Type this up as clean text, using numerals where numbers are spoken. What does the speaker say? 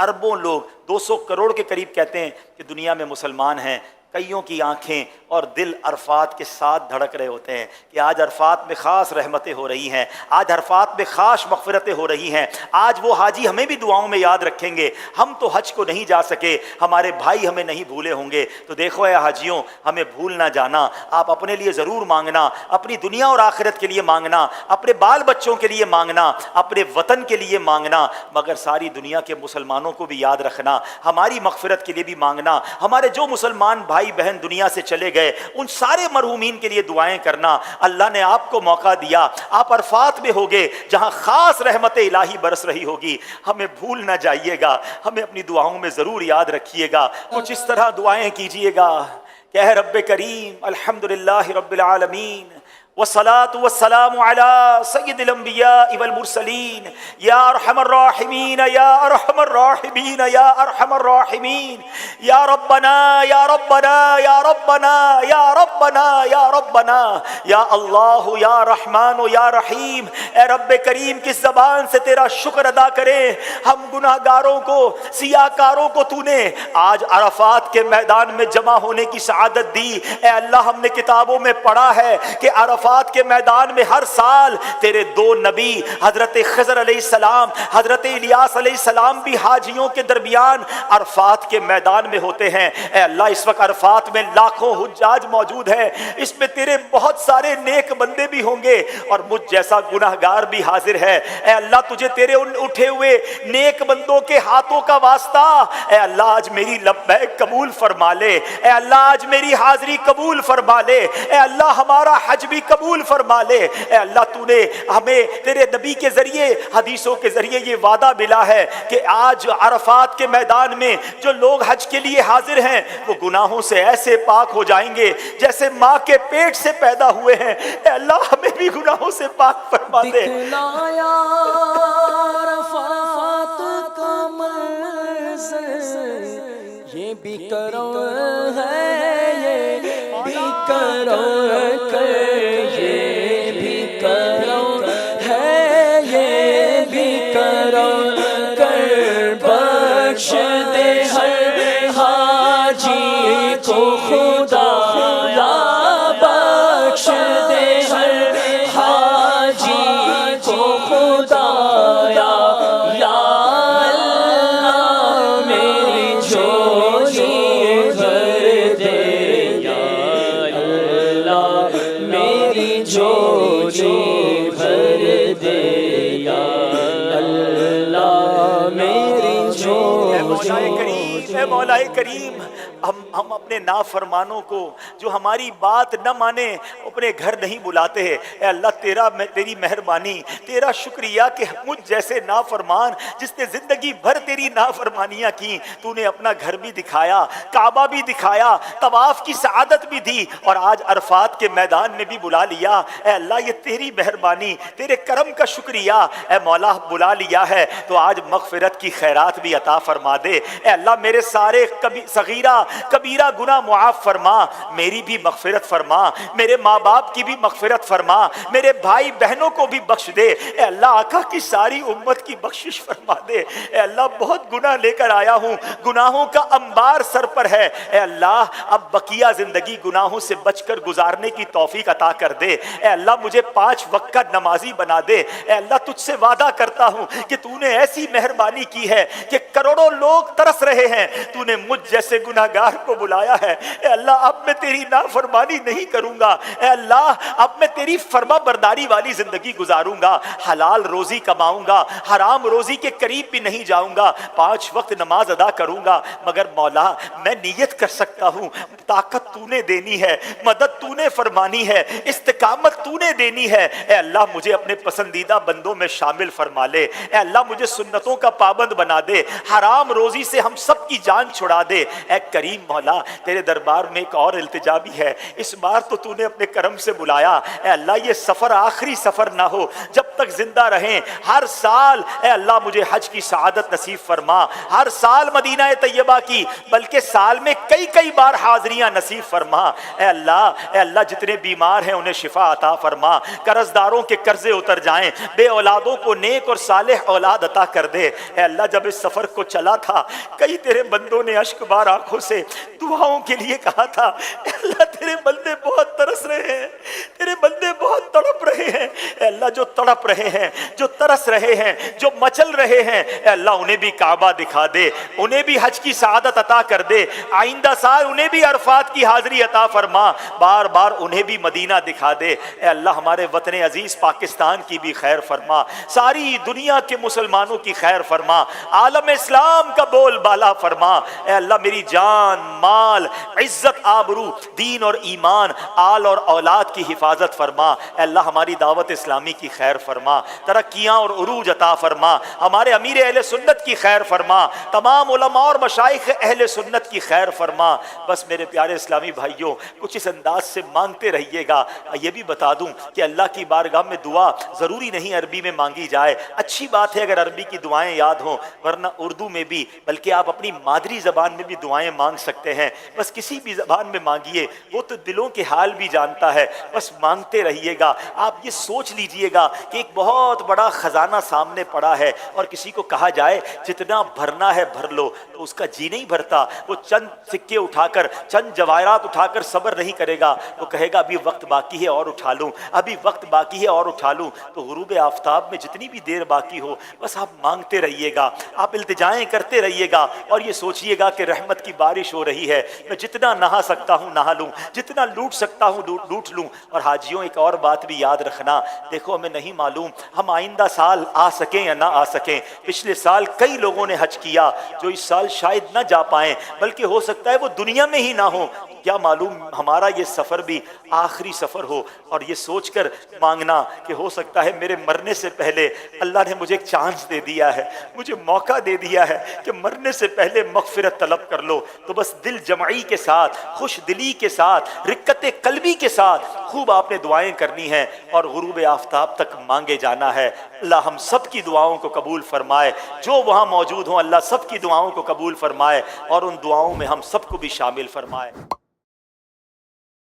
اربوں لوگ 200 کروڑ کے قریب کہتے ہیں کہ دنیا میں مسلمان ہیں، کئیوں کی آنکھیں اور دل عرفات کے ساتھ دھڑک رہے ہوتے ہیں کہ آج عرفات میں خاص رحمتیں ہو رہی ہیں، آج عرفات میں خاص مغفرتیں ہو رہی ہیں، آج وہ حاجی ہمیں بھی دعاؤں میں یاد رکھیں گے، ہم تو حج کو نہیں جا سکے، ہمارے بھائی ہمیں نہیں بھولے ہوں گے۔ تو دیکھو اے حاجیوں، ہمیں بھول نہ جانا، آپ اپنے لیے ضرور مانگنا، اپنی دنیا اور آخرت کے لیے مانگنا، اپنے بال بچوں کے لیے مانگنا، اپنے وطن کے لیے مانگنا، مگر ساری دنیا کے مسلمانوں کو بھی یاد رکھنا، ہماری مغفرت کے لیے بھی مانگنا، ہمارے جو مسلمان بھائی بہن دنیا سے چلے گئے ان سارے مرحومین کے لیے دعائیں کرنا۔ اللہ نے آپ کو موقع دیا، آپ عرفات میں ہوگے جہاں خاص رحمت الہی برس رہی ہوگی، ہمیں بھول نہ جائیے گا، ہمیں اپنی دعاؤں میں ضرور یاد رکھیے گا، کچھ اس طرح دعائیں کیجیے گا کہ اے رب کریم الحمدللہ رب العالمین والصلاة والسلام على سید الانبیاء والمرسلین یا ارحم الراحمین یا ارحم الراحمین یا ارحم الراحمین یا ربنا یا ربنا یا ربنا یا ربنا یا ربنا یا اللہ یا رحمان یا رحیم۔ اے رب کریم کس زبان سے تیرا شکر ادا کریں، ہم گناہ گاروں کو، سیاہ کاروں کو تو نے آج عرفات کے میدان میں جمع ہونے کی سعادت دی۔ اے اللہ ہم نے کتابوں میں پڑھا ہے کہ عرفات کے میدان میں ہر سال تیرے دو نبی حضرت خضر علیہ السلام، حضرت الیاس علیہ السلام بھی حاجیوں کے درمیان عرفات کے میدان میں ہوتے ہیں۔ اے اللہ اس وقت عرفات میں لاکھوں حجاج موجود ہیں، اس میں تیرے بہت سارے نیک بندے بھی ہوں گے اور مجھ جیسا گناہگار بھی حاضر ہے۔ اے اللہ تجھے تیرے ان اٹھے ہوئے نیک بندوں کے ہاتھوں کا واسطہ، اے اللہ آج میری لبیک قبول فرما لے، اے اللہ آج میری حاضری قبول فرما لے، اے اللہ ہمارا حج بھی قبول فرما لے۔ اے اللہ تو نے ہمیں تیرے نبی کے ذریعے، حدیثوں کے ذریعے یہ وعدہ ملا ہے کہ آج عرفات کے میدان میں جو لوگ حج کے لیے حاضر ہیں وہ گناہوں سے ایسے پاک ہو جائیں گے جیسے ماں کے پیٹ سے پیدا ہوئے ہیں۔ اے اللہ ہمیں بھی گناہوں سے پاک فرما دے۔ دکھلایا عرفات کا منظر، یہ بھی کرو ہے، یہ بھی کرو کر، یہ بھی کرو ہے، یہ بھی کرو کر، بخش دے ہر حاجی کو خدا، بخش دے ہر حاجی کو خدا، یا اللہ میری جھولی بھر دے، یا اللہ میری جھولی بھر دے، یا اللہ میری جھولی۔ اے مولا کریم ہم اپنے نافرمانوں کو جو ہماری بات نہ مانے اپنے گھر نہیں بلاتے ہیں۔ اے اللہ تیری مہربانی، تیرا شکریہ کہ مجھ جیسے نافرمان جس نے زندگی بھر تیری نافرمانیاں کی، تو نے اپنا گھر بھی دکھایا، کعبہ بھی دکھایا، طواف کی سعادت بھی دی اور آج عرفات کے میدان میں بھی بلا لیا۔ اے اللہ یہ تیری مہربانی، تیرے کرم کا شکریہ۔ اے مولا بلا لیا ہے تو آج مغفرت کی خیرات بھی عطا فرما دے۔ اے اللہ میرے سارے صغیرہ کبیرہ گناہ معاف فرما، میری بھی مغفرت فرما، میرے ماں باپ کی بھی مغفرت فرما، میرے بھائی بہنوں کو بھی بخش دے۔ اے اللہ آقا کی ساری امت کی بخشش فرما دے۔ اے اللہ بہت گناہ لے کر آیا ہوں، گناہوں کا انبار سر پر ہے۔ اے اللہ اب بقیہ زندگی گناہوں سے بچ کر گزارنے کی توفیق عطا کر دے۔ اے اللہ مجھے 5 وقت کا نمازی بنا دے۔ اے اللہ تجھ سے وعدہ کرتا ہوں کہ تو نے ایسی مہربانی کی ہے کہ کروڑوں لوگ ترس رہے ہیں، تو نے مجھ جیسے گناہگار کو بلایا ہے۔ اے اللہ اب میں تیری نافرمانی نہیں کروں گا، اے اللہ اب میں تیری فرما برداری والی زندگی گزاروں گا، حلال روزی کماؤں گا، حرام روزی کے قریب بھی نہیں جاؤں گا، 5 وقت نماز ادا کروں گا۔ مگر مولا میں نیت کر سکتا ہوں، طاقت تو نے دینی ہے، مدد تو نے فرمانی ہے، استقامت تو نے دینی ہے۔ اے اللہ مجھے اپنے پسندیدہ بندوں میں شامل فرما لے۔ اے اللہ مجھے سنتوں کا پابند بنا دے، حرام روزی سے ہم سب کی جان چھڑا دے۔ اے کریم مولا تیرے دربار میں ایک اور التجا بھی ہے، اس بار تو نے اپنے کرم سے بلایا۔ اے اللہ یہ سفر آخری سفر نہ ہو، جب تک زندہ رہیں ہر سال اے اللہ مجھے حج کی سعادت نصیب فرما، ہر سال مدینہ طیبہ کی بلکہ سال میں کئی کئی بار حاضریاں نصیب فرما۔ اے اللہ جتنے بیمار ہیں انہیں شفا عطا فرما، قرض داروں کے قرضے اتر جائیں، بے اولادوں کو نیک اور صالح اولاد عطا کر دے۔ اے اللہ جب اس سفر کو چلا تھا کئی تیرے بندوں نے اشک بار آنکھوں سے دعاؤں کے لیے کہا تھا، اے اللہ تیرے بندے بہت ترس رہے ہیں، تیرے بندے بہت تڑپ رہے ہیں۔ اے اللہ جو تڑپ رہے ہیں، جو ترس رہے ہیں، جو مچل رہے ہیں، اے اللہ انہیں بھی کعبہ دکھا دے، انہیں بھی حج کی سعادت عطا کر دے، آئندہ سال انہیں بھی عرفات کی حاضری عطا فرما، بار بار انہیں بھی مدینہ دکھا دے۔ اے اللہ ہمارے وطن عزیز پاکستان کی بھی خیر فرما، ساری دنیا کے مسلمانوں کی خیر فرما، عالم اسلام کا بول بالا فرما۔ اے اللہ میری جان، مال، عزت، آبرو، دین اور ایمان، آل اور اولاد کی حفاظت فرما۔ اے اللہ ہماری دعوت اسلامی کی خیر فرما، ترقیاں اور عروج عطا فرما، ہمارے امیر اہل سنت کی خیر فرما، تمام علماء اور مشائخ اہل سنت کی خیر فرما۔ بس میرے پیارے اسلامی بھائیوں کچھ اس انداز سے مانگتے رہیے گا۔ یہ بھی بتا دوں کہ اللہ کی بارگاہ میں دعا ضروری نہیں عربی میں مانگی جائے، اچھی بات ہے اگر عربی کی دعائیں یاد ہوں، ورنہ اردو میں بھی، بلکہ آپ اپنی مادری زبان میں بھی دعائیں مانگ سکتے ہیں۔ بس کسی بھی زبان میں مانگیے، وہ تو دلوں کے حال بھی جانتا ہے، بس مانگتے رہیے گا۔ آپ یہ سوچ لیجئے گا کہ ایک بہت بڑا خزانہ سامنے پڑا ہے اور کسی کو کہا جائے جتنا بھرنا ہے بھر لو تو اس کا جی نہیں بھرتا، وہ چند سکے اٹھا کر، چند جواہرات اٹھا کر صبر نہیں کرے گا، وہ کہے گا ابھی وقت باقی ہے اور اٹھا لوں، ابھی وقت باقی ہے اور اٹھا لوں۔ تو غروب آفتاب میں جتنی بھی دیر باقی ہو بس آپ مانگتے رہیے گا، آپ التجائیں کرتے رہیے گا اور یہ سوچئے گا کہ رحمت کی بارش ہو رہی ہے، میں جتنا نہا سکتا ہوں نہا لوں، جتنا لوٹ سکتا ہوں لوٹ لوں۔ اور حاجیوں ایک اور بات بھی یاد رکھنا، دیکھو ہمیں نہیں معلوم ہم آئندہ سال آ سکیں یا نہ آ سکیں۔ پچھلے سال کئی لوگوں نے حج کیا جو اس سال شاید نہ جا پائیں، بلکہ ہو سکتا ہے وہ دنیا میں ہی نہ ہو، کیا معلوم ہمارا یہ سفر بھی آخری سفر ہو۔ اور یہ سوچ کر مانگنا کہ ہو سکتا ہے میرے مرنے سے پہلے اللہ نے مجھے ایک چانس دے دیا ہے، مجھے موقع دے دیا ہے کہ مرنے سے پہلے مغفرت طلب کر لو۔ تو بس دل جمعی کے ساتھ، خوش دلی کے ساتھ، رقت قلبی کے ساتھ خوب آپ نے دعائیں کرنی ہیں اور غروب آفتاب تک مانگے جانا ہے۔ اللہ ہم سب کی دعاؤں کو قبول فرمائے، جو وہاں موجود ہوں اللہ سب کی دعاؤں کو قبول فرمائے اور ان دعاؤں میں ہم سب کو بھی شامل فرمائے۔